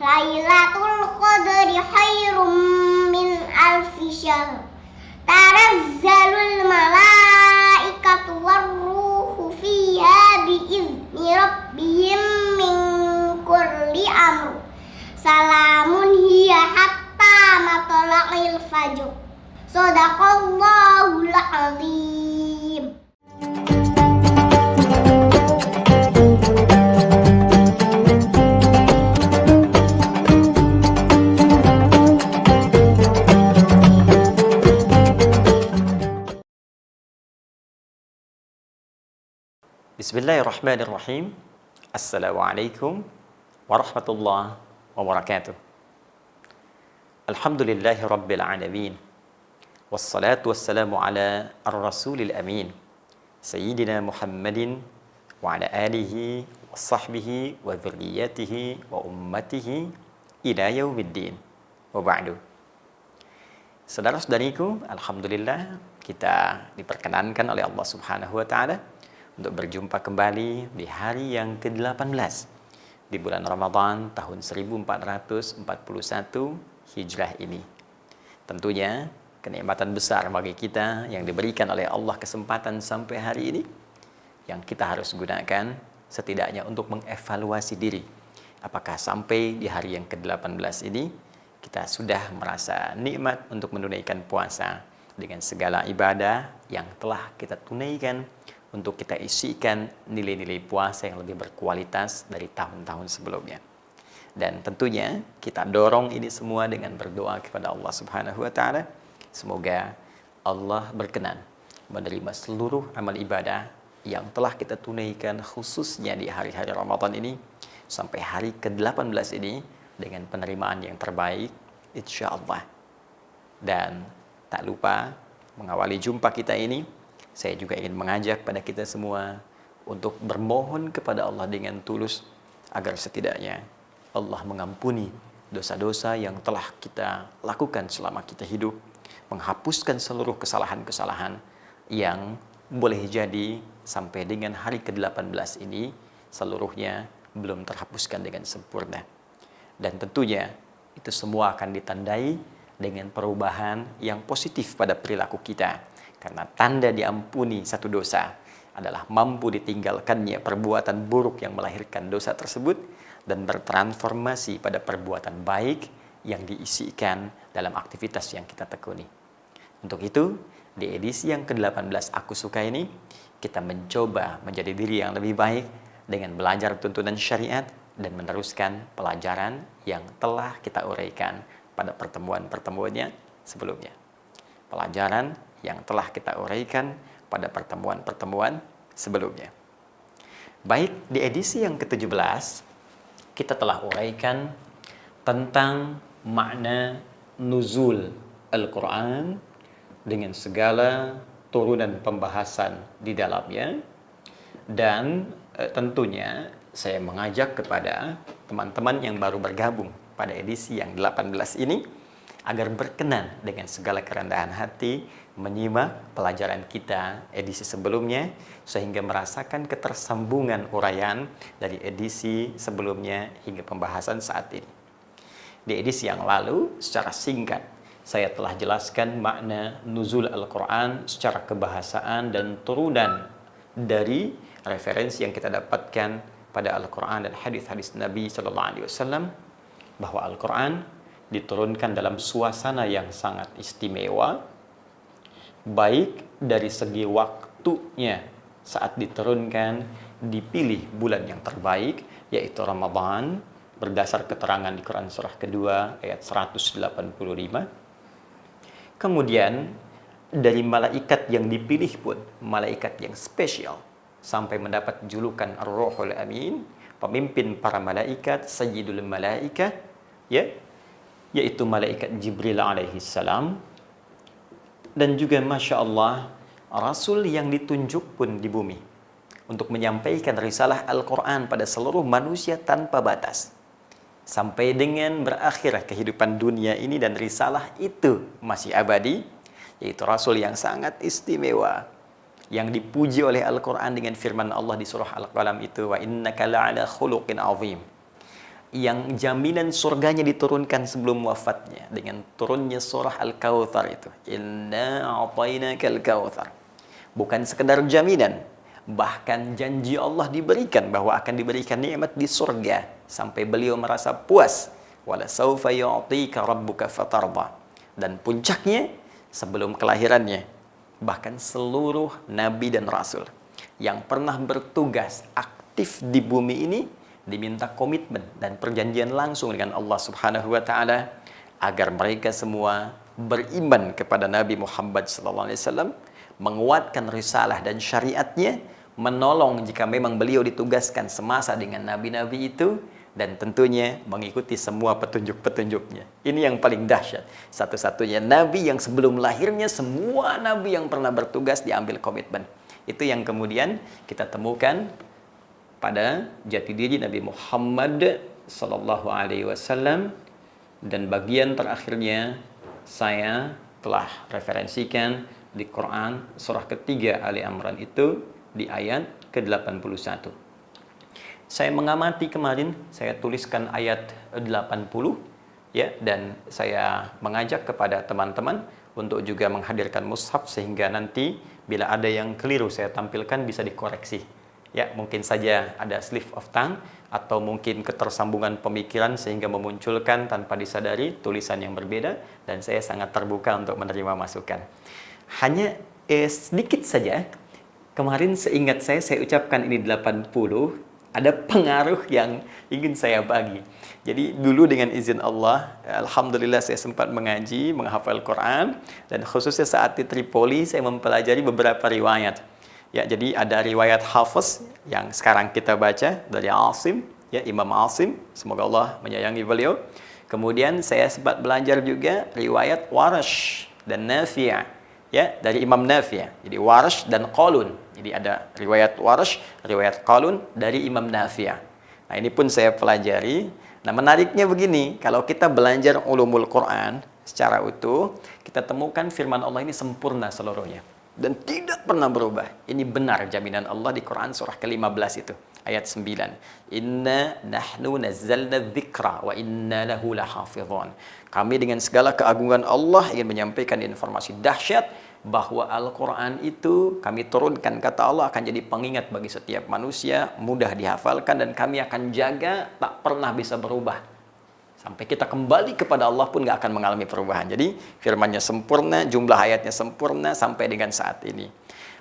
Lailatul Qadri khairum min alfi syahr. Tanazzalul malaikatu warruhu fiha biizni rabbihim min kulli amr. Salamun hiya hatta matla'il fajr. Shadaqallahul azim. Bismillahirrahmanirrahim. Assalamualaikum warahmatullahi wabarakatuh. Alhamdulillahi rabbil alamin. Wassalatu wassalamu ala ar-rasulil amin. Sayyidina Muhammadin wa ala alihi wa sahbihi wa dhurriyyatihi wa ummatihi ila yaumiddin. Wa ba'du. Saudara-saudariku, alhamdulillah kita diperkenankan oleh Allah Subhanahu wa taala untuk berjumpa kembali di hari yang ke-18 di bulan Ramadan tahun 1441 Hijrah ini. Tentunya kenikmatan besar bagi kita yang diberikan oleh Allah kesempatan sampai hari ini yang kita harus gunakan setidaknya untuk mengevaluasi diri. Apakah sampai di hari yang ke-18 ini kita sudah merasa nikmat untuk menunaikan puasa dengan segala ibadah yang telah kita tunaikan untuk kita isikan nilai-nilai puasa yang lebih berkualitas dari tahun-tahun sebelumnya. Dan tentunya kita dorong ini semua dengan berdoa kepada Allah Subhanahu wa taala. Semoga Allah berkenan menerima seluruh amal ibadah yang telah kita tunaikan khususnya di hari-hari Ramadan ini sampai hari ke-18 ini dengan penerimaan yang terbaik insyaallah. Dan tak lupa mengawali jumpa kita ini, saya juga ingin mengajak pada kita semua untuk bermohon kepada Allah dengan tulus agar setidaknya Allah mengampuni dosa-dosa yang telah kita lakukan selama kita hidup, menghapuskan seluruh kesalahan-kesalahan yang boleh jadi sampai dengan hari ke-18 ini seluruhnya belum terhapuskan dengan sempurna. Dan tentunya itu semua akan ditandai dengan perubahan yang positif pada perilaku kita. Karena tanda diampuni satu dosa adalah mampu ditinggalkannya perbuatan buruk yang melahirkan dosa tersebut dan bertransformasi pada perbuatan baik yang diisikan dalam aktivitas yang kita tekuni. Untuk itu, di edisi yang ke-18 Aku Suka ini, kita mencoba menjadi diri yang lebih baik dengan belajar tuntunan syariat dan meneruskan pelajaran yang telah kita uraikan pada pertemuan-pertemuannya sebelumnya. Pelajaran yang telah kita uraikan pada pertemuan-pertemuan sebelumnya. Baik, di edisi yang ke-17 kita telah uraikan tentang makna nuzul Al-Quran dengan segala turunan pembahasan di dalamnya. Dan tentunya saya mengajak kepada teman-teman yang baru bergabung pada edisi yang 18 ini agar berkenan dengan segala kerendahan hati menyimak pelajaran kita edisi sebelumnya sehingga merasakan ketersambungan uraian dari edisi sebelumnya hingga pembahasan saat ini. Di edisi yang lalu secara singkat saya telah jelaskan makna nuzul Al-Quran secara kebahasaan dan turunan dari referensi yang kita dapatkan pada Al-Quran dan hadis-hadis Nabi SAW bahwa Al-Quran diturunkan dalam suasana yang sangat istimewa, baik dari segi waktunya saat diturunkan dipilih bulan yang terbaik yaitu Ramadan berdasar keterangan di Quran surah kedua ayat 185. Kemudian dari malaikat yang dipilih pun malaikat yang spesial sampai mendapat julukan Ar-Ruhul Amin, pemimpin para malaikat, Sayyidul Malaikat, yaitu malaikat Jibril alaihi salam. Dan juga Masya Allah, Rasul yang ditunjuk pun di bumi untuk menyampaikan risalah Al-Quran pada seluruh manusia tanpa batas. Sampai dengan berakhir kehidupan dunia ini dan risalah itu masih abadi, yaitu Rasul yang sangat istimewa, yang dipuji oleh Al-Quran dengan firman Allah di surah Al-Qalam itu, wa innaka la'ala khuluqin azim. yang jaminan surganya diturunkan sebelum wafatnya dengan turunnya surah Al-Kautsar itu. Inna a'tainakal kautsar. Bukan sekedar jaminan, bahkan janji Allah diberikan bahwa akan diberikan nikmat di surga sampai beliau merasa puas. Wala saufa yu'tika rabbuka fatarda. Dan puncaknya sebelum kelahirannya, bahkan seluruh nabi dan rasul yang pernah bertugas aktif di bumi ini diminta komitmen dan perjanjian langsung dengan Allah Subhanahu wa taala agar mereka semua beriman kepada Nabi Muhammad SAW, menguatkan risalah dan syariatnya, menolong jika memang beliau ditugaskan semasa dengan nabi-nabi itu, dan tentunya mengikuti semua petunjuk-petunjuknya. Ini yang paling dahsyat. Satu-satunya nabi yang sebelum lahirnya semua nabi yang pernah bertugas diambil komitmen. Itu yang kemudian kita temukan pada jati diri Nabi Muhammad sallallahu alaihi wasallam, dan bagian terakhirnya saya telah referensikan di Quran surah ketiga Ali Imran itu di ayat ke-81. Saya mengamati kemarin, saya tuliskan ayat 80 ya, dan saya mengajak kepada teman-teman untuk juga menghadirkan mushaf sehingga nanti bila ada yang keliru saya tampilkan bisa dikoreksi. Ya, mungkin saja ada slip of tongue atau mungkin ketersambungan pemikiran sehingga memunculkan tanpa disadari tulisan yang berbeda, dan saya sangat terbuka untuk menerima masukan. Hanya sedikit saja, kemarin seingat saya ucapkan ini 80, ada pengaruh yang ingin saya bagi. Jadi dulu dengan izin Allah, alhamdulillah saya sempat mengaji, menghafal Quran, dan khususnya saat di Tripoli saya mempelajari beberapa riwayat. Ya, jadi ada riwayat Hafiz yang sekarang kita baca dari Asim, ya, Imam Asim, semoga Allah menyayangi beliau. Kemudian saya sempat belajar juga riwayat Warash dan Nafi', ya, dari Imam Nafi'. Jadi Warash dan Qalun. Jadi ada riwayat Warash, riwayat Qalun dari Imam Nafi'. Nah, ini pun saya pelajari. Nah, menariknya begini, kalau kita belajar ulumul Quran secara utuh, kita temukan firman Allah ini sempurna seluruhnya dan tidak pernah berubah. Ini benar jaminan Allah di Quran surah ke-15 itu, ayat 9. Inna nahnu nazzalna dzikra wa inna lahu lahafizun. Kami dengan segala keagungan Allah ingin menyampaikan informasi dahsyat bahwa Al-Quran itu kami turunkan, kata Allah, akan jadi pengingat bagi setiap manusia, mudah dihafalkan, dan kami akan jaga tak pernah bisa berubah. Sampai kita kembali kepada Allah pun gak akan mengalami perubahan. Jadi firmannya sempurna, jumlah ayatnya sempurna sampai dengan saat ini.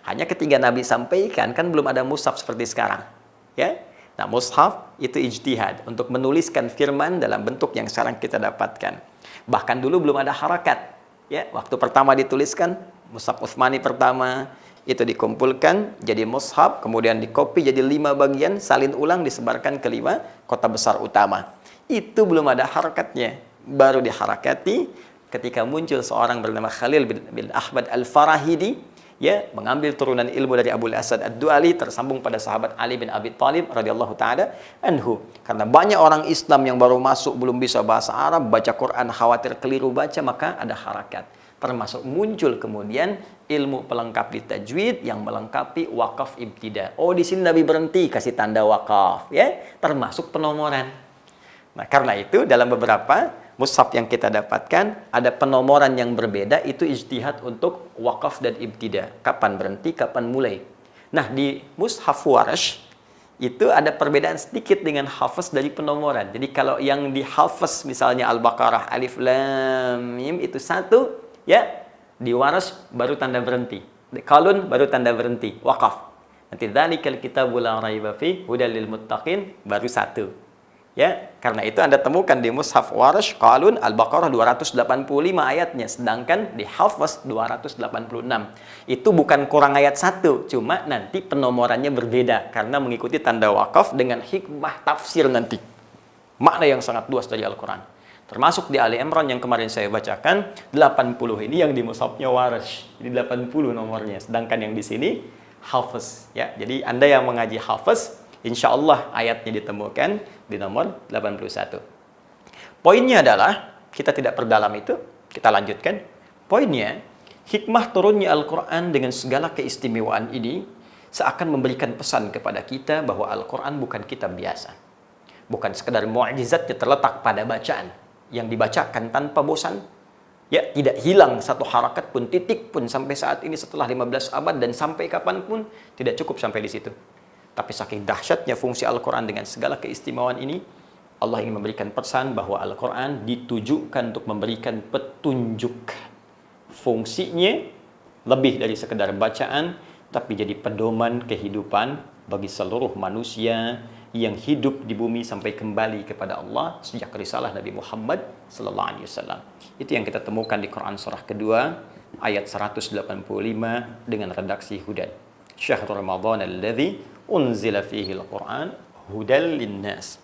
Hanya ketika Nabi sampaikan, kan belum ada mushaf seperti sekarang, ya. Nah, mushaf itu ijtihad untuk menuliskan firman dalam bentuk yang sekarang kita dapatkan. Bahkan dulu belum ada harakat, ya. Waktu pertama dituliskan, mushaf Utsmani pertama itu dikumpulkan jadi mushaf, kemudian dikopi jadi 5 bagian, salin ulang, disebarkan ke 5 kota besar utama. Itu belum ada harakatnya, baru diharakati ketika muncul seorang bernama Khalil bin Ahmad Al-Farahidi, ya, mengambil turunan ilmu dari Abu Asad Ad-Du'ali, tersambung pada sahabat Ali bin Abi Thalib radhiyallahu taala anhu. Karena banyak orang Islam yang baru masuk belum bisa bahasa Arab, baca Quran khawatir keliru baca, maka ada harakat. Termasuk muncul kemudian ilmu pelengkap di tajwid yang melengkapi wakaf ibtida. Oh, di sini Nabi berhenti, kasih tanda wakaf, ya, termasuk penomoran. Nah, karena itu dalam beberapa mushaf yang kita dapatkan ada penomoran yang berbeda, itu ijtihad untuk wakaf dan ibtida. Kapan berhenti, kapan mulai. Nah, di mushaf Warash itu ada perbedaan sedikit dengan Hafiz dari penomoran. Jadi kalau yang di Hafiz misalnya Al-Baqarah Alif Lam Mim itu 1, ya, di Warash baru tanda berhenti. Di Qalun baru tanda berhenti, wakaf. Nanti dzalikal kitabul la raiba fi hudal lil muttaqin baru 1. Ya, karena itu Anda temukan di mushaf Warash, Qalun, Al-Baqarah 285 ayatnya, sedangkan di Hafiz 286. Itu bukan kurang ayat 1, cuma nanti penomorannya berbeda karena mengikuti tanda wakaf dengan hikmah tafsir nanti. Makna yang sangat luas dari Al-Quran. Termasuk di Ali Imran yang kemarin saya bacakan, 80 ini yang di mushafnya Warash. Jadi 80 nomornya, sedangkan yang di sini Hafiz, ya. Jadi Anda yang mengaji Hafiz, insya Allah ayatnya ditemukan di nomor 81. Poinnya adalah, kita tidak perdalam itu, kita lanjutkan. Poinnya, hikmah turunnya Al-Quran dengan segala keistimewaan ini seakan memberikan pesan kepada kita bahwa Al-Quran bukan kitab biasa. Bukan sekedar mukjizatnya terletak pada bacaan yang dibacakan tanpa bosan. Ya, tidak hilang satu harakat pun, titik pun sampai saat ini setelah 15 abad dan sampai kapanpun tidak cukup sampai di situ. Tapi saking dahsyatnya fungsi Al-Quran dengan segala keistimewaan ini, Allah ingin memberikan pesan bahwa Al-Quran ditujukan untuk memberikan petunjuk. Fungsinya lebih dari sekedar bacaan, tapi jadi pedoman kehidupan bagi seluruh manusia yang hidup di bumi sampai kembali kepada Allah sejak risalah Nabi Muhammad sallallahu alaihi wasallam. Itu yang kita temukan di Quran surah kedua ayat 185 dengan redaksi hudan. Syahrul Ramadan alladzi unzila fihi al-Quran hudal linnas.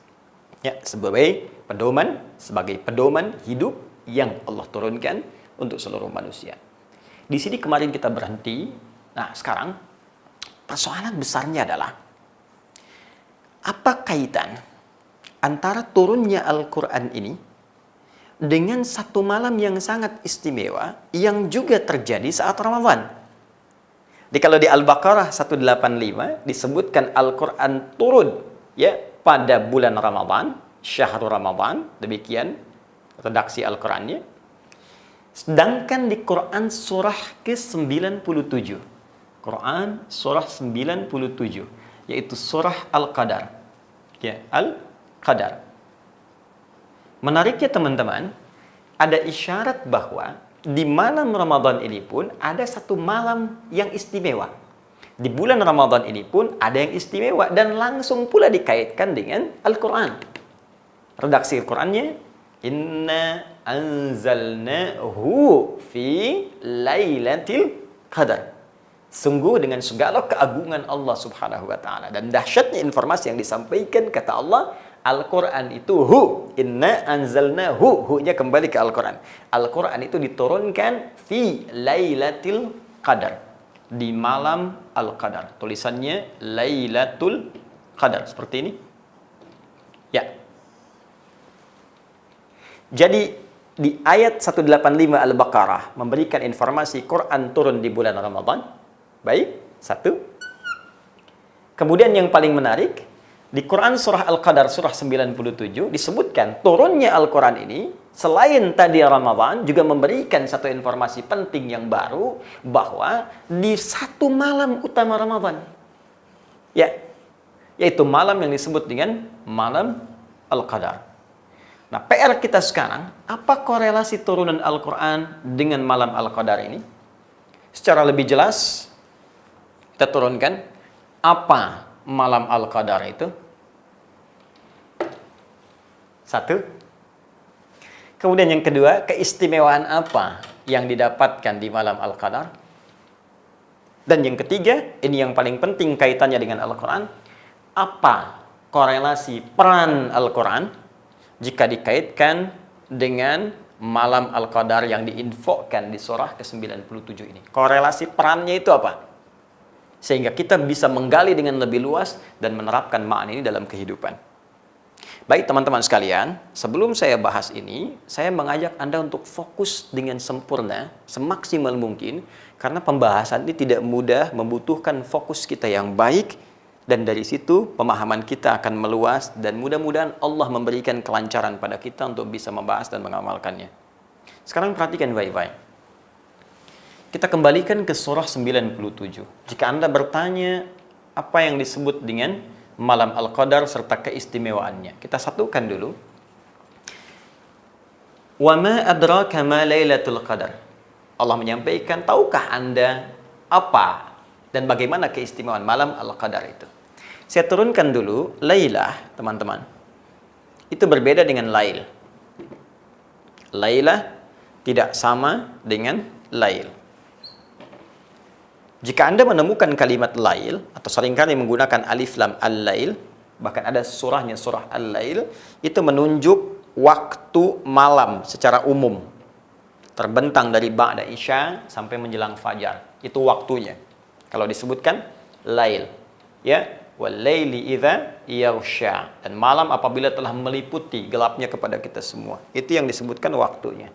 Ya, sebagai pedoman hidup yang Allah turunkan untuk seluruh manusia. Di sini kemarin kita berhenti. Nah, sekarang persoalan besarnya adalah apa kaitan antara turunnya Al-Quran ini dengan satu malam yang sangat istimewa yang juga terjadi saat Ramadan. Jadi kalau di Al-Baqarah 185 disebutkan Al-Quran turun ya pada bulan Ramadan, syahrul Ramadan, demikian redaksi Al-Qurannya. Sedangkan di Quran surah ke-97, Quran surah 97, yaitu surah Al-Qadar. Ya, Al-Qadar. Menariknya teman-teman, ada isyarat bahwa di malam Ramadan ini pun ada satu malam yang istimewa. Di bulan Ramadan ini pun ada yang istimewa dan langsung pula dikaitkan dengan Al-Quran. Redaksi Al-Qurannya, Inna anzalnahu fi lailatul qadar. Sungguh dengan segala keagungan Allah subhanahu wa ta'ala dan dahsyatnya informasi yang disampaikan, kata Allah, Al-Quran itu inna anzalnahu, hu-nya kembali ke Al-Quran. Al-Quran itu diturunkan fi lailatul qadar, di malam Al-Qadar. Tulisannya Lailatul Qadar seperti ini. Ya. Jadi di ayat 185 Al-Baqarah memberikan informasi Quran turun di bulan Ramadan. Baik, satu. Kemudian yang paling menarik, di Quran surah Al-Qadar surah 97 disebutkan turunnya Al-Quran ini selain tadi Ramadan juga memberikan satu informasi penting yang baru, bahwa di satu malam utama Ramadan, ya, yaitu malam yang disebut dengan malam Al-Qadar. Nah, PR kita sekarang, apa korelasi turunan Al-Quran dengan malam Al-Qadar ini? Secara lebih jelas kita turunkan apa malam Al-Qadar itu. Satu. Kemudian yang kedua, keistimewaan apa yang didapatkan di malam Al-Qadar. Dan yang ketiga, ini yang paling penting kaitannya dengan Al-Quran, apa korelasi peran Al-Quran jika dikaitkan dengan malam Al-Qadar yang diinfokan di surah ke-97 ini. Korelasi perannya itu apa? Sehingga kita bisa menggali dengan lebih luas dan menerapkan makna ini dalam kehidupan. Baik teman-teman sekalian, sebelum saya bahas ini, saya mengajak Anda untuk fokus dengan sempurna, semaksimal mungkin, karena pembahasan ini tidak mudah, membutuhkan fokus kita yang baik, dan dari situ pemahaman kita akan meluas, dan mudah-mudahan Allah memberikan kelancaran pada kita untuk bisa membahas dan mengamalkannya. Sekarang perhatikan baik-baik. Kita kembalikan ke surah 97. Jika Anda bertanya apa yang disebut dengan malam Al-Qadar serta keistimewaannya, kita satukan dulu. Wa ma adraka ma lailatul qadar. Allah menyampaikan, tahukah Anda apa dan bagaimana keistimewaan malam Al-Qadar itu? Saya turunkan dulu Lailah, teman-teman. Itu berbeda dengan Lail. Lailah tidak sama dengan Lail. Jika Anda menemukan kalimat Lail, atau seringkali menggunakan alif lam al-lail, bahkan ada surahnya surah al-lail, itu menunjuk waktu malam secara umum. Terbentang dari ba'da isya sampai menjelang fajar. Itu waktunya. Kalau disebutkan Lail. Ya, wal laili idza yaghsha. Dan malam apabila telah meliputi gelapnya kepada kita semua. Itu yang disebutkan waktunya.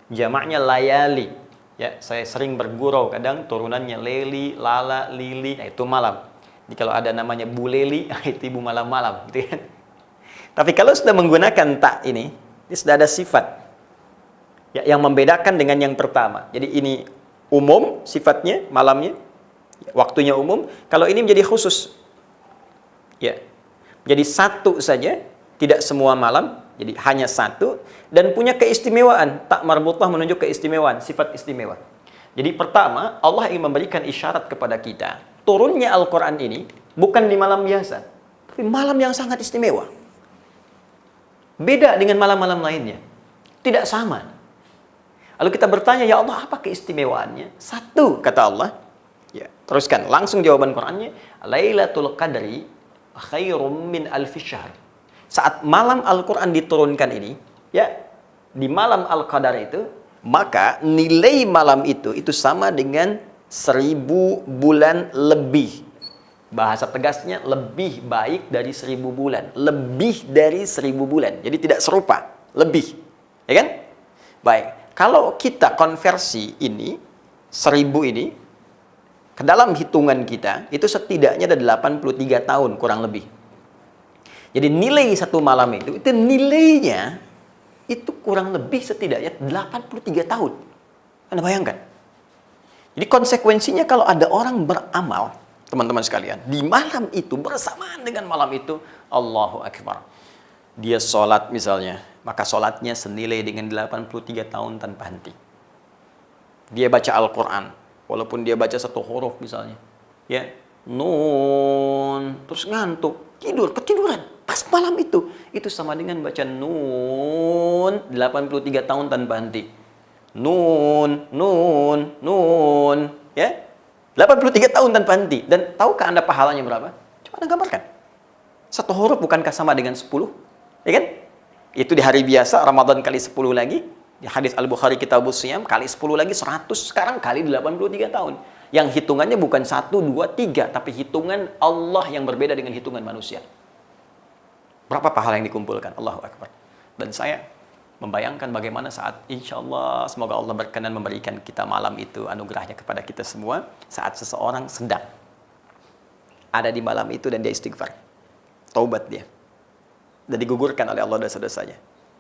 Jamaknya layali. Ya, saya sering bergurau, kadang turunannya Leli, Lala, Lili, nah itu malam. Jadi kalau ada namanya Bu Leli, itu ibu malam-malam, gitu kan. Tapi kalau sudah menggunakan tak ini sudah ada sifat ya, yang membedakan dengan yang pertama. Jadi ini umum sifatnya, malamnya, waktunya umum. Kalau ini menjadi khusus. Ya. Jadi satu saja, tidak semua malam, jadi hanya satu, dan punya keistimewaan. Tak marbutah menunjuk keistimewaan, sifat istimewa. Jadi pertama, Allah ingin memberikan isyarat kepada kita. Turunnya Al-Quran ini bukan di malam biasa, tapi malam yang sangat istimewa. Beda dengan malam-malam lainnya. Tidak sama. Lalu kita bertanya, ya Allah, apa keistimewaannya? Satu, kata Allah. Ya, teruskan, langsung jawaban Qurannya. Lailatul Qadri khairum min alfi syahr. Saat malam Al-Quran diturunkan ini, ya, di malam Al-Qadar itu, maka nilai malam itu sama dengan 1000 bulan lebih. Bahasa tegasnya lebih baik dari 1000 bulan. Lebih dari 1000 bulan. Jadi tidak serupa. Lebih. Ya kan? Baik. Kalau kita konversi ini, 1000 ini, ke dalam hitungan kita, itu setidaknya ada 83 tahun kurang lebih. Jadi nilai satu malam itu nilainya, itu kurang lebih setidaknya 83 tahun. Anda bayangkan? Jadi konsekuensinya kalau ada orang beramal, teman-teman sekalian, di malam itu, bersamaan dengan malam itu, Allahu Akbar. Dia sholat misalnya, maka sholatnya senilai dengan 83 tahun tanpa henti. Dia baca Al-Quran, walaupun dia baca satu huruf misalnya, ya, nun, terus ngantuk, ketiduran, pas malam itu sama dengan baca nun 83 tahun tanpa henti. Nun, ya, 83 tahun tanpa henti. Dan tahukah Anda pahalanya berapa? Coba Anda gambarkan. Satu huruf bukankah sama dengan 10? Ya kan? Itu di hari biasa, Ramadan kali 10 lagi. Di hadis Al-Bukhari Kitabus Shiyam, kali 10 lagi 100. Sekarang kali 83 tahun. Yang hitungannya bukan 1, 2, 3. Tapi hitungan Allah yang berbeda dengan hitungan manusia. Berapa pahala yang dikumpulkan? Allahu Akbar. Dan saya membayangkan bagaimana saat insya Allah, semoga Allah berkenan memberikan kita malam itu, anugerahnya kepada kita semua, saat seseorang sedang ada di malam itu dan dia istighfar, taubat dia, dan digugurkan oleh Allah dosa-dosanya.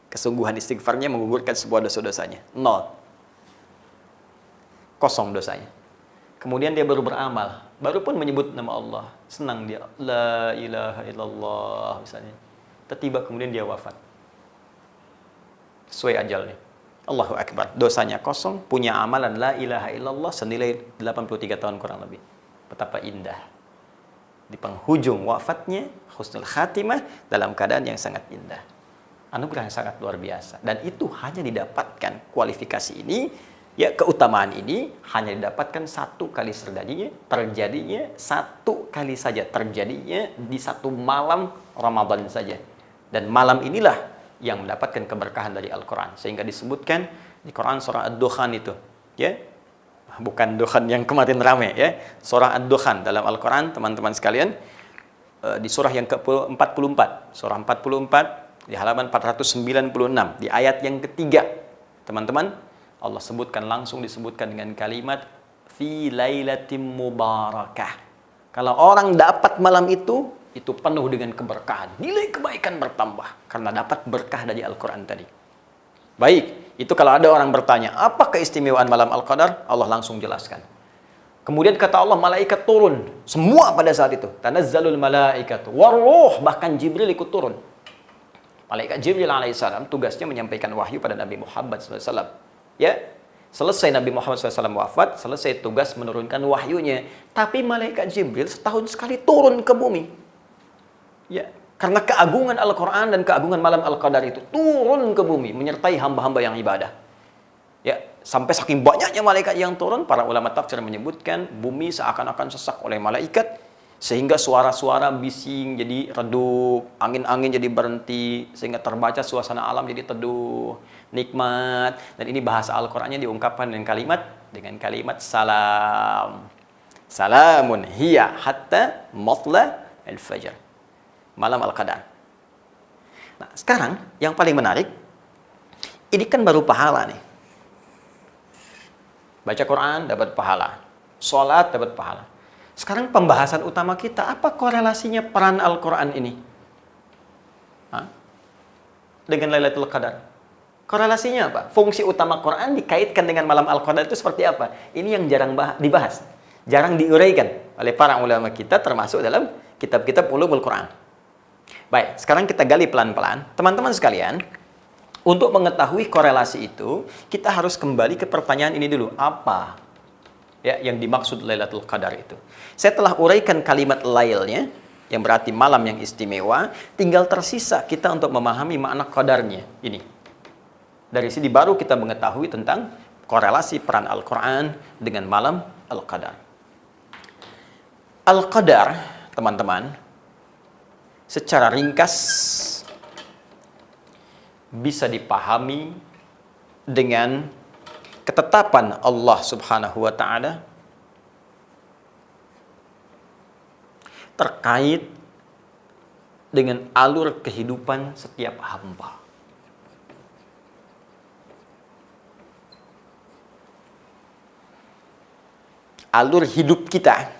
Kesungguhan istighfarnya menggugurkan sebuah dosa-dosanya. 0. Kosong dosanya. Kemudian dia baru beramal, baru pun menyebut nama Allah, senang dia, la ilaha illallah misalnya. Tiba-tiba kemudian dia wafat. Sesuai ajalnya. Allahu Akbar. Dosanya kosong, punya amalan la ilaha illallah senilai 83 tahun kurang lebih. Betapa indah. Di penghujung wafatnya, husnul khatimah, dalam keadaan yang sangat indah. Anugerah yang sangat luar biasa. Dan itu hanya didapatkan, kualifikasi ini, ya, keutamaan ini hanya didapatkan satu kali terjadinya satu kali saja terjadinya di satu malam Ramadan saja. Dan malam inilah yang mendapatkan keberkahan dari Al-Quran. Sehingga disebutkan di Quran surah Ad-Dukhan itu. Ya, bukan Dukhan yang kemarin rame. Ya. Surah Ad-Dukhan dalam Al-Quran, teman-teman sekalian. Di surah yang ke-44. Surah 44, di halaman 496. Di ayat yang ketiga. Teman-teman, Allah sebutkan, langsung disebutkan dengan kalimat fi lailatim mubarakah. Kalau orang dapat malam itu penuh dengan keberkahan. Nilai kebaikan bertambah karena dapat berkah dari Al-Quran tadi. Baik, itu kalau ada orang bertanya, apa keistimewaan malam Al-Qadar? Allah langsung jelaskan. Kemudian kata Allah, malaikat turun. Semua pada saat itu. Tanazzalul malaikatu waruh, bahkan Jibril ikut turun. Malaikat Jibril alaihissalam tugasnya menyampaikan wahyu pada Nabi Muhammad SAW. Ya, selesai Nabi Muhammad SAW wafat, selesai tugas menurunkan wahyunya. Tapi malaikat Jibril setahun sekali turun ke bumi. Ya, karena keagungan Al-Quran dan keagungan malam Al-Qadar itu turun ke bumi menyertai hamba-hamba yang ibadah. Ya, sampai saking banyaknya malaikat yang turun, para ulama tafsir menyebutkan bumi seakan-akan sesak oleh malaikat sehingga suara-suara bising jadi redup, angin-angin jadi berhenti, sehingga terbaca suasana alam jadi teduh, nikmat. Dan ini bahasa Al-Qur'annya diungkapkan dengan kalimat salam. Salamun hiya hatta matla al-fajr. Malam Al-Qadar. Nah, sekarang yang paling menarik, ini kan baru pahala nih. Baca Quran dapat pahala, sholat dapat pahala. Sekarang pembahasan utama kita, apa korelasinya peran Al-Quran ini? dengan Lailatul Qadar? Korelasinya apa? Fungsi utama Quran dikaitkan dengan malam Al-Qadar itu seperti apa? Ini yang jarang dibahas, jarang diuraikan oleh para ulama kita, termasuk dalam kitab-kitab ulumul Quran. Baik, sekarang kita gali pelan-pelan. Teman-teman sekalian, untuk mengetahui korelasi itu, kita harus kembali ke pertanyaan ini dulu. Apa ya yang dimaksud Lailatul Qadar itu? Saya telah uraikan kalimat lailnya, yang berarti malam yang istimewa. Tinggal tersisa kita untuk memahami makna qadarnya. Ini. Dari sini baru kita mengetahui tentang korelasi peran Al-Quran dengan malam Al-Qadar. Al-Qadar, teman-teman, secara ringkas bisa dipahami dengan ketetapan Allah Subhanahu wa Ta'ala terkait dengan alur kehidupan setiap hamba. Alur hidup kita,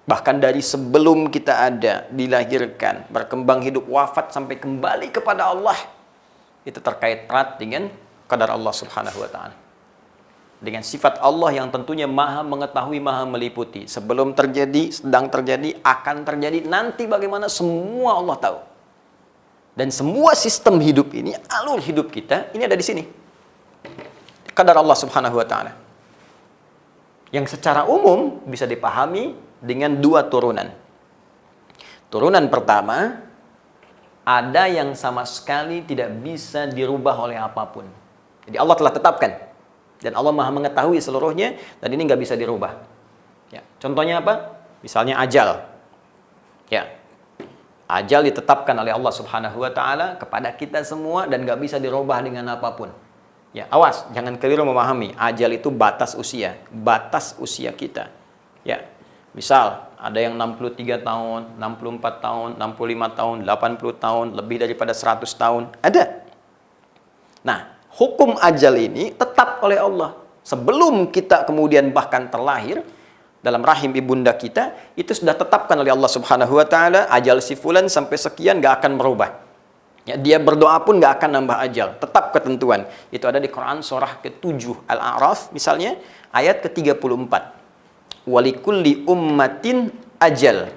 bahkan dari sebelum kita ada, dilahirkan, berkembang hidup, wafat, sampai kembali kepada Allah, itu terkait erat dengan qadar Allah Subhanahu wa Ta'ala. Dengan sifat Allah yang tentunya maha mengetahui, maha meliputi. Sebelum terjadi, sedang terjadi, akan terjadi, nanti bagaimana, semua Allah tahu. Dan semua sistem hidup ini, alur hidup kita, ini ada di sini. Qadar Allah Subhanahu wa Ta'ala. Yang secara umum bisa dipahami dengan dua turunan. Turunan pertama, ada yang sama sekali tidak bisa dirubah oleh apapun. Jadi Allah telah tetapkan. Dan Allah maha mengetahui seluruhnya, dan ini nggak bisa dirubah. Ya, contohnya apa? Misalnya ajal. Ya, ajal ditetapkan oleh Allah Subhanahu wa Ta'ala kepada kita semua, dan nggak bisa dirubah dengan apapun. Ya, awas, jangan keliru memahami. Ajal itu batas usia kita. Ya, misal ada yang 63 tahun, 64 tahun, 65 tahun, 80 tahun, lebih daripada 100 tahun, ada. Nah, hukum ajal ini tetap oleh Allah. Sebelum kita kemudian bahkan terlahir dalam rahim ibunda kita, itu sudah tetapkan oleh Allah Subhanahu wa Ta'ala, ajal si fulan sampai sekian gak akan merubah. Ya, dia berdoa pun gak akan nambah ajal. Tetap ketentuan. Itu ada di Quran surah ke-7 Al-A'raf misalnya ayat ke-34. Walikulli ummatin ajal.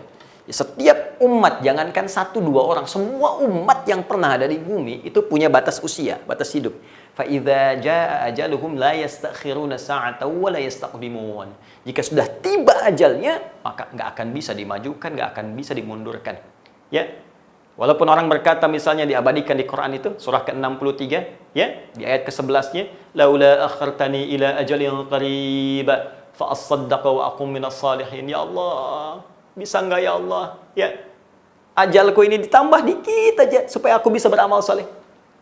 Ya, setiap umat, jangankan 1-2 orang, semua umat yang pernah ada di bumi itu punya batas usia, batas hidup. Fa idza jaa ajaluhum la yastakhiruna sa'atan wa la yastaqdimun. Jika sudah tiba ajalnya, maka nggak akan bisa dimajukan, nggak akan bisa dimundurkan. Ya. Walaupun orang berkata misalnya diabadikan di Quran itu surah ke-63 ya, di ayat ke-11-nya, laula akhartani ila ajalin qarib fa asaddaqa wa aqum minas salihin. Ya Allah, bisa enggak ya Allah? Ya. Ajalku ini ditambah dikit aja supaya aku bisa beramal saleh.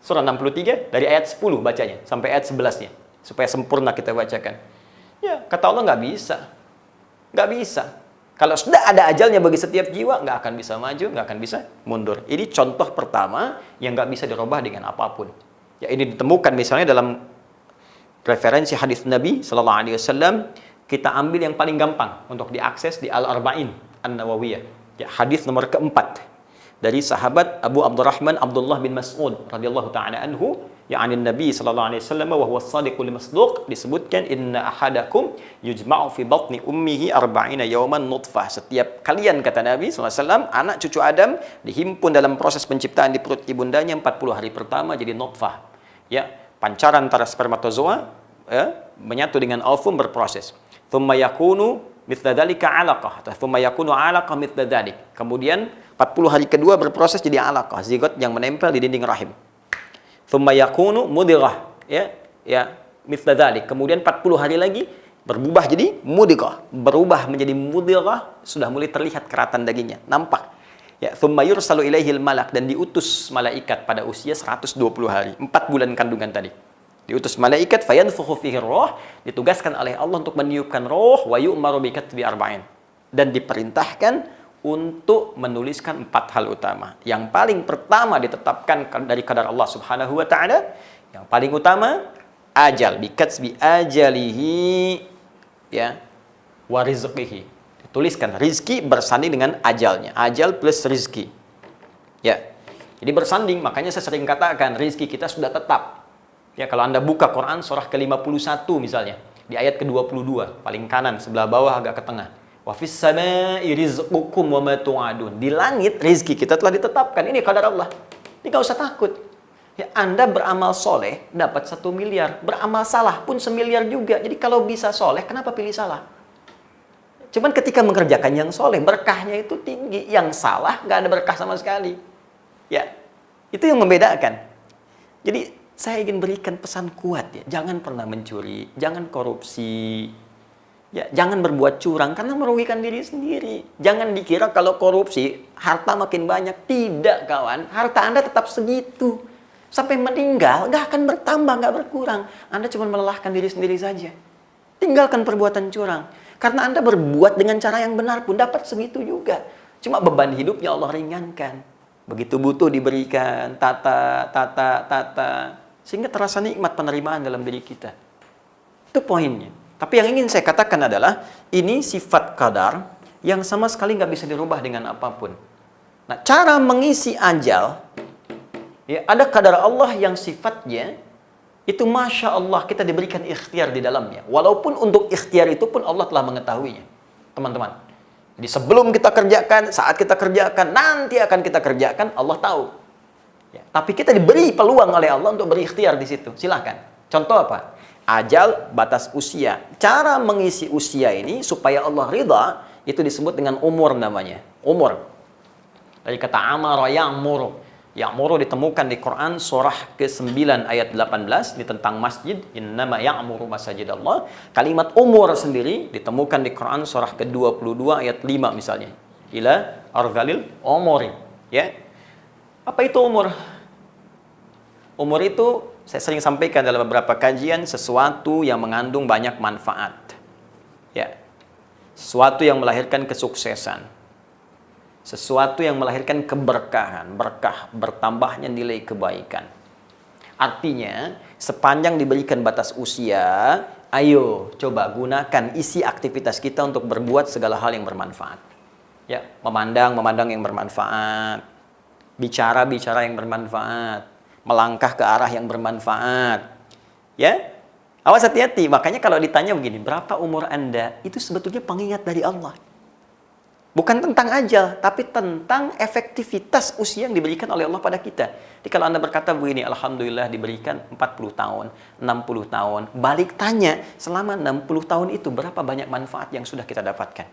Surah 63 dari ayat 10 bacanya sampai ayat 11-nya supaya sempurna kita bacakan. Ya, kata Allah nggak bisa. Nggak bisa. Kalau sudah ada ajalnya bagi setiap jiwa, nggak akan bisa maju, nggak akan bisa mundur. Ini contoh pertama yang nggak bisa dirubah dengan apapun. Ya, ini ditemukan misalnya dalam referensi hadis Nabi Sallallahu Alaihi Wasallam. Kita ambil yang paling gampang untuk diakses di Al-Arba'in An-Nawawiyah. Ya, hadis nomor keempat dari sahabat Abu Abdurrahman Abdullah bin Mas'ud radhiyallahu ta'ala anhu, ya'ani Nabi sallallahu alaihi wasallam wa huwa as-sadiqul masduq, disebutkan inna ahadakum yujma'u fi batni ummihi 40 yawman nutfah. Setiap kalian, kata Nabi sallallahu alaihi wasallam, anak cucu Adam dihimpun dalam proses penciptaan di perut ibundanya 40 hari pertama jadi nutfah. Ya, pancaran antara spermatozoa menyatu dengan ovum berproses. Thumma yakunu mithla dzalika 'alaqah, thumma yakunu 'alaqah mithla dzalik. Kemudian 40 hari kedua berproses jadi alaqah, zigot yang menempel di dinding rahim. Thumma yakunu mudghah, ya mithla dzalik. Kemudian 40 hari lagi berubah jadi mudghah, berubah menjadi mudghah, sudah mulai terlihat keratan dagingnya, nampak. Ya, thumma yursalu ilaihil malak, dan diutus malaikat pada usia 120 hari, 4 bulan kandungan tadi. Diutus malaikat fayanfukhu fihi roh, ditugaskan oleh Allah untuk meniupkan roh, wa yu'maru bi katbi arba'in, dan diperintahkan untuk menuliskan 4 hal utama. Yang paling pertama ditetapkan dari qadar Allah Subhanahu wa Ta'ala, yang paling utama ajal, bi katsbi ajalihi, ya, wa rizqihi. Dituliskan rizki bersanding dengan ajalnya. Ajal plus rizki. Ya. Jadi bersanding, makanya saya sering katakan rizki kita sudah tetap. Ya, kalau Anda buka Quran surah ke-51 misalnya, di ayat ke-22, paling kanan sebelah bawah agak ke tengah. Wa fis samaa'i rizqukum wa ma tu'adun. Di langit rizki kita telah ditetapkan. Ini qadar Allah. Ini enggak usah takut. Ya, Anda beramal soleh dapat 1 miliar, beramal salah pun 1 miliar juga. Jadi kalau bisa soleh, kenapa pilih salah? Cuman ketika mengerjakan yang soleh, berkahnya itu tinggi. Yang salah, nggak ada berkah sama sekali. Ya, itu yang membedakan. Jadi, saya ingin berikan pesan kuat ya. Jangan pernah mencuri, jangan korupsi. Ya, jangan berbuat curang karena merugikan diri sendiri. Jangan dikira kalau korupsi, harta makin banyak. Tidak, kawan. Harta Anda tetap segitu. Sampai meninggal, nggak akan bertambah, nggak berkurang. Anda cuma melelahkan diri sendiri saja. Tinggalkan perbuatan curang. Karena Anda berbuat dengan cara yang benar pun dapat segitu juga. Cuma beban hidupnya Allah ringankan. Begitu butuh diberikan, tata. Sehingga terasa nikmat penerimaan dalam diri kita. Itu poinnya. Tapi yang ingin saya katakan adalah, ini sifat qadar yang sama sekali nggak bisa dirubah dengan apapun. Nah, cara mengisi ajal, ya, ada qadar Allah yang sifatnya itu Masya Allah kita diberikan ikhtiar di dalamnya. Walaupun untuk ikhtiar itu pun Allah telah mengetahuinya. Teman-teman. Jadi sebelum kita kerjakan, saat kita kerjakan, nanti akan kita kerjakan, Allah tahu. Ya, tapi kita diberi peluang oleh Allah untuk berikhtiar di situ. Silahkan. Contoh apa? Ajal, batas usia. Cara mengisi usia ini supaya Allah ridha, itu disebut dengan umur namanya. Umur. Dari kata amara ya'muru. Ya'muru ditemukan di Quran surah ke-9 ayat 18 ini tentang masjid, innama ya'muru masajidallah. Kalimat umur sendiri ditemukan di Quran surah ke-22 ayat 5 misalnya. Ila arzalil umuri, ya. Apa itu umur? Umur itu saya sering sampaikan dalam beberapa kajian, sesuatu yang mengandung banyak manfaat. Ya. Sesuatu yang melahirkan kesuksesan. Sesuatu yang melahirkan keberkahan, berkah, bertambahnya nilai kebaikan. Artinya, sepanjang diberikan batas usia, ayo coba gunakan isi aktivitas kita untuk berbuat segala hal yang bermanfaat. Ya, memandang yang bermanfaat, bicara yang bermanfaat, melangkah ke arah yang bermanfaat. Ya, awas hati-hati. Makanya kalau ditanya begini, berapa umur Anda? Itu sebetulnya pengingat dari Allah. Bukan tentang ajal, tapi tentang efektivitas usia yang diberikan oleh Allah pada kita. Jadi kalau Anda berkata begini, Alhamdulillah diberikan 40 tahun, 60 tahun. Balik tanya, selama 60 tahun itu berapa banyak manfaat yang sudah kita dapatkan?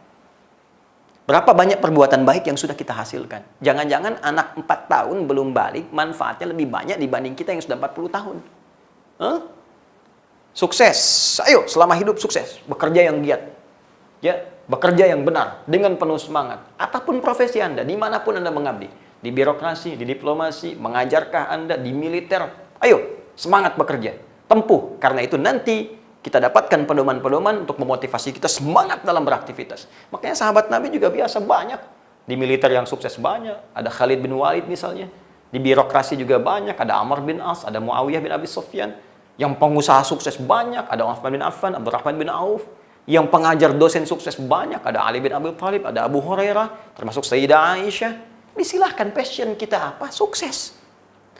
Berapa banyak perbuatan baik yang sudah kita hasilkan? Jangan-jangan anak 4 tahun belum balik, manfaatnya lebih banyak dibanding kita yang sudah 40 tahun. Sukses. Ayo, selama hidup sukses. Bekerja yang giat. Ya, bekerja yang benar, dengan penuh semangat. Apapun profesi Anda, dimanapun Anda mengabdi. Di birokrasi, di diplomasi, mengajarkah Anda, di militer. Ayo, semangat bekerja. Tempuh, karena itu nanti kita dapatkan pedoman-pedoman untuk memotivasi kita semangat dalam beraktivitas. Makanya sahabat Nabi juga biasa banyak. Di militer yang sukses banyak. Ada Khalid bin Walid misalnya. Di birokrasi juga banyak. Ada Amr bin As, ada Muawiyah bin Abi Sufyan. Yang pengusaha sukses banyak. Ada Uthman bin Affan, Abdurrahman bin Auf. Yang pengajar dosen sukses banyak, ada Ali bin Abi Thalib, ada Abu Hurairah, termasuk Sayyidah Aisyah. Silahkan passion kita apa? Sukses.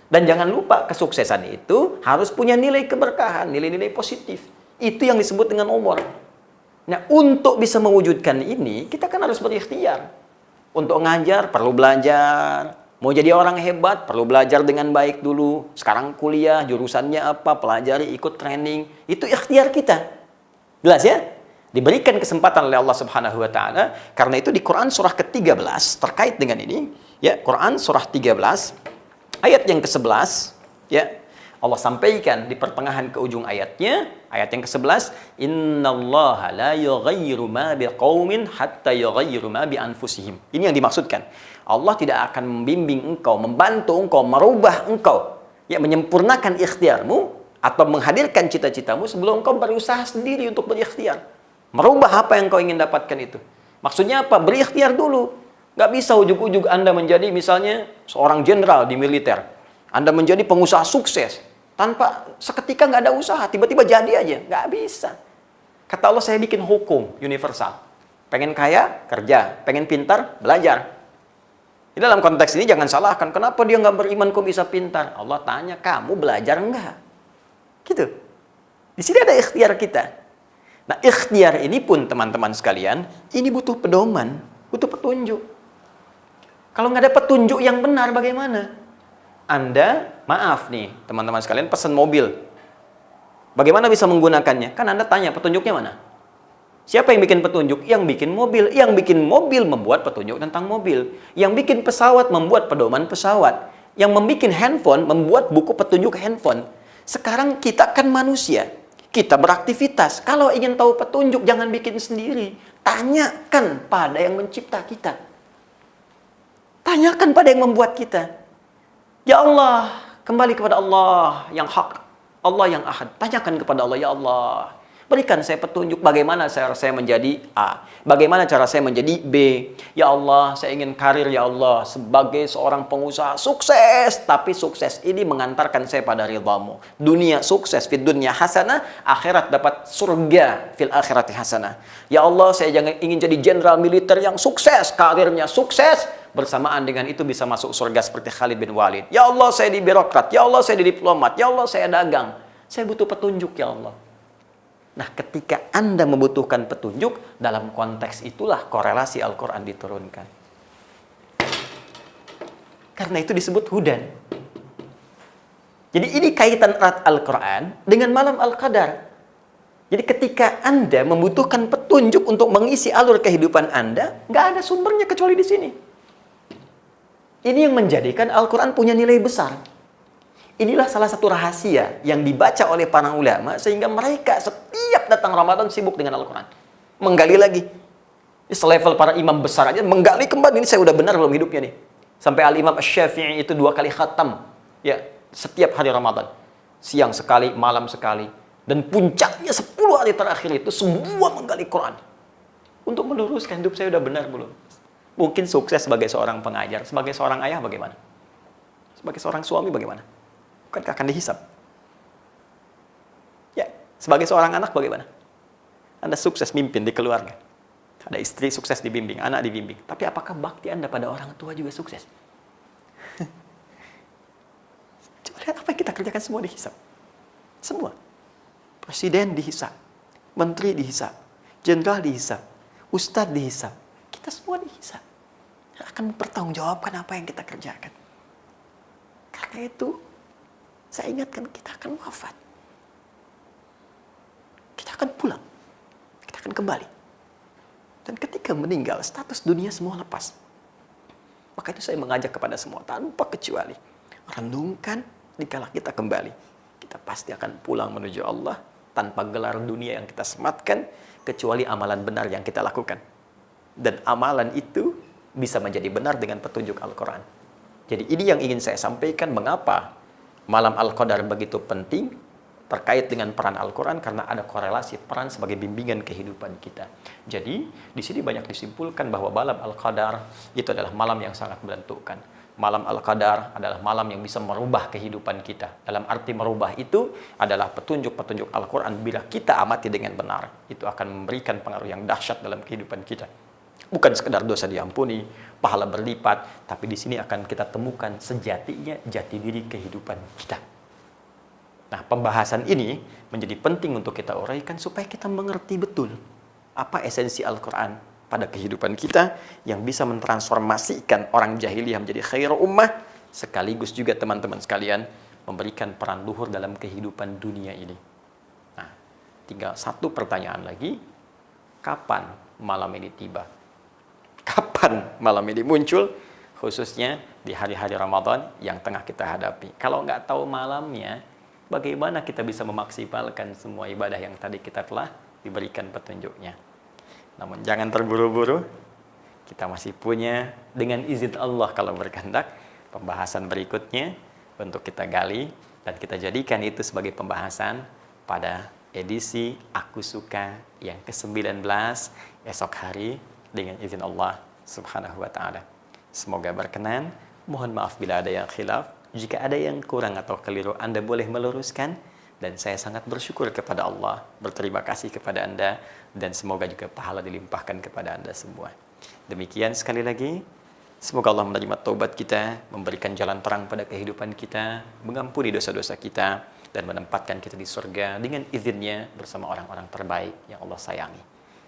Dan jangan lupa kesuksesan itu harus punya nilai keberkahan, nilai-nilai positif. Itu yang disebut dengan umur. Nah, untuk bisa mewujudkan ini, kita kan harus berikhtiar. Untuk ngajar, perlu belajar. Mau jadi orang hebat, perlu belajar dengan baik dulu. Sekarang kuliah, jurusannya apa, pelajari, ikut training. Itu ikhtiar kita. Jelas ya? Diberikan kesempatan oleh Allah Subhanahu wa taala. Karena itu di Quran surah ke-13 terkait dengan ini, ya, Quran surah 13 ayat yang ke-11, ya. Allah sampaikan di pertengahan ke ujung ayatnya, ayat yang ke-11, innallaha la yughayyiru ma biqaumin hatta yughayyiru ma bi anfusihim. Ini yang dimaksudkan. Allah tidak akan membimbing engkau, membantu engkau, merubah engkau, ya, menyempurnakan ikhtiarmu atau menghadirkan cita-citamu sebelum engkau berusaha sendiri untuk berikhtiar. Merubah apa yang kau ingin dapatkan itu. Maksudnya apa? Berikhtiar dulu. Nggak bisa ujuk-ujuk Anda menjadi misalnya seorang jenderal di militer. Anda menjadi pengusaha sukses. Tanpa seketika nggak ada usaha. Tiba-tiba jadi aja. Nggak bisa. Kata Allah, saya bikin hukum universal. Pengen kaya, kerja. Pengen pintar, belajar. Di dalam konteks ini jangan salahkan, kenapa dia nggak beriman kok bisa pintar? Allah tanya, kamu belajar enggak? Gitu. Di sini ada ikhtiar kita. Nah, ikhtiar ini pun teman-teman sekalian, ini butuh pedoman, butuh petunjuk. Kalau nggak ada petunjuk yang benar, bagaimana? Anda, maaf nih, teman-teman sekalian, pesan mobil. Bagaimana bisa menggunakannya? Kan Anda tanya, petunjuknya mana? Siapa yang bikin petunjuk? Yang bikin mobil. Yang bikin mobil membuat petunjuk tentang mobil. Yang bikin pesawat membuat pedoman pesawat. Yang membuat handphone membuat buku petunjuk handphone. Sekarang kita kan manusia. Kita beraktivitas. Kalau ingin tahu petunjuk, jangan bikin sendiri. Tanyakan pada yang mencipta kita. Tanyakan pada yang membuat kita. Ya Allah, kembali kepada Allah yang hak. Allah yang ahad. Tanyakan kepada Allah, ya Allah, berikan saya petunjuk bagaimana cara saya menjadi A. Bagaimana cara saya menjadi B. Ya Allah, saya ingin karir, ya Allah, sebagai seorang pengusaha sukses. Tapi sukses ini mengantarkan saya pada ridhamu. Dunia sukses, fid dunya hasanah. Akhirat dapat surga, fil akhirati hasanah. Ya Allah, saya ingin jadi jenderal militer yang sukses. Karirnya sukses. Bersamaan dengan itu bisa masuk surga seperti Khalid bin Walid. Ya Allah, saya di birokrat. Ya Allah, saya di diplomat. Ya Allah, saya dagang. Saya butuh petunjuk, ya Allah. Nah, ketika Anda membutuhkan petunjuk, dalam konteks itulah korelasi Al-Quran diturunkan. Karena itu disebut hudan. Jadi ini kaitan erat Al-Quran dengan malam Al-Qadar. Jadi ketika Anda membutuhkan petunjuk untuk mengisi alur kehidupan Anda, nggak ada sumbernya kecuali di sini. Ini yang menjadikan Al-Quran punya nilai besar. Inilah salah satu rahasia yang dibaca oleh para ulama sehingga mereka setiap datang Ramadan sibuk dengan Al-Quran. Menggali lagi. Selevel para imam besar aja menggali kembali, ini saya udah benar belum hidupnya nih. Sampai Al-Imam Asy-Syafi'i itu 2 kali khatam. Ya, setiap hari Ramadan. Siang sekali, malam sekali. Dan puncaknya 10 hari terakhir itu semua menggali Quran. Untuk meluruskan hidup saya udah benar belum? Mungkin sukses sebagai seorang pengajar, sebagai seorang ayah bagaimana? Sebagai seorang suami bagaimana? Bukankah akan dihisab? Ya, sebagai seorang anak bagaimana? Anda sukses mimpin di keluarga. Ada istri sukses dibimbing, anak dibimbing. Tapi apakah bakti Anda pada orang tua juga sukses? Coba lihat apa yang kita kerjakan semua dihisab. Semua. Presiden dihisab, menteri dihisab, jenderal dihisab, ustadz dihisab. Kita semua dihisab. Akan mempertanggungjawabkan apa yang kita kerjakan. Karena itu, saya ingatkan kita akan wafat. Kita akan pulang. Kita akan kembali. Dan ketika meninggal, status dunia semua lepas. Maka itu saya mengajak kepada semua, tanpa kecuali. Renungkan, dikala kita kembali. Kita pasti akan pulang menuju Allah, tanpa gelar dunia yang kita sematkan, kecuali amalan benar yang kita lakukan. Dan amalan itu bisa menjadi benar dengan petunjuk Al-Quran. Jadi ini yang ingin saya sampaikan, mengapa malam Al-Qadar begitu penting terkait dengan peran Al-Quran, karena ada korelasi peran sebagai bimbingan kehidupan kita. Jadi di sini banyak disimpulkan bahwa malam Al-Qadar itu adalah malam yang sangat menentukan. Malam Al-Qadar adalah malam yang bisa merubah kehidupan kita. Dalam arti merubah itu adalah petunjuk-petunjuk Al-Quran. Bila kita amati dengan benar, itu akan memberikan pengaruh yang dahsyat dalam kehidupan kita. Bukan sekedar dosa diampuni, pahala berlipat, tapi di sini akan kita temukan sejatinya jati diri kehidupan kita. Nah, pembahasan ini menjadi penting untuk kita uraikan supaya kita mengerti betul apa esensi Al-Quran pada kehidupan kita yang bisa mentransformasikan orang jahiliyah menjadi khairu ummah, sekaligus juga teman-teman sekalian memberikan peran luhur dalam kehidupan dunia ini. Nah, tinggal satu pertanyaan lagi, kapan malam ini tiba? Kapan malam ini muncul? Khususnya di hari-hari Ramadan yang tengah kita hadapi. Kalau nggak tahu malamnya, bagaimana kita bisa memaksimalkan semua ibadah yang tadi kita telah diberikan petunjuknya? Namun jangan terburu-buru. Kita masih punya, dengan izin Allah kalau berkehendak, pembahasan berikutnya untuk kita gali dan kita jadikan itu sebagai pembahasan pada edisi Aku Suka yang ke-19 esok hari dengan izin Allah Subhanahu wa ta'ala. Semoga berkenan. Mohon maaf bila ada yang khilaf. Jika ada yang kurang atau keliru, Anda boleh meluruskan. Dan saya sangat bersyukur kepada Allah, berterima kasih kepada Anda, dan semoga juga pahala dilimpahkan kepada Anda semua. Demikian sekali lagi. Semoga Allah menerima taubat kita, memberikan jalan terang pada kehidupan kita, mengampuni dosa-dosa kita, dan menempatkan kita di surga dengan izinnya bersama orang-orang terbaik yang Allah sayangi.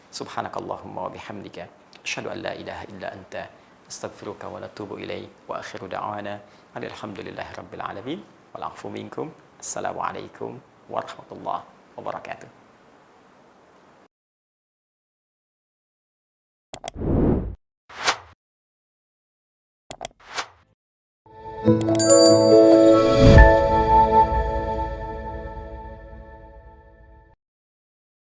Subhanakallahumma wa bihamdika, asyhadu an la ilaha illa anta, astaghfiruka wa atubu ilaik, wa akhiru da'wana alhamdulillahi rabbil alamin, wal afu minkum, assalamualaikum warahmatullahi wabarakatuh.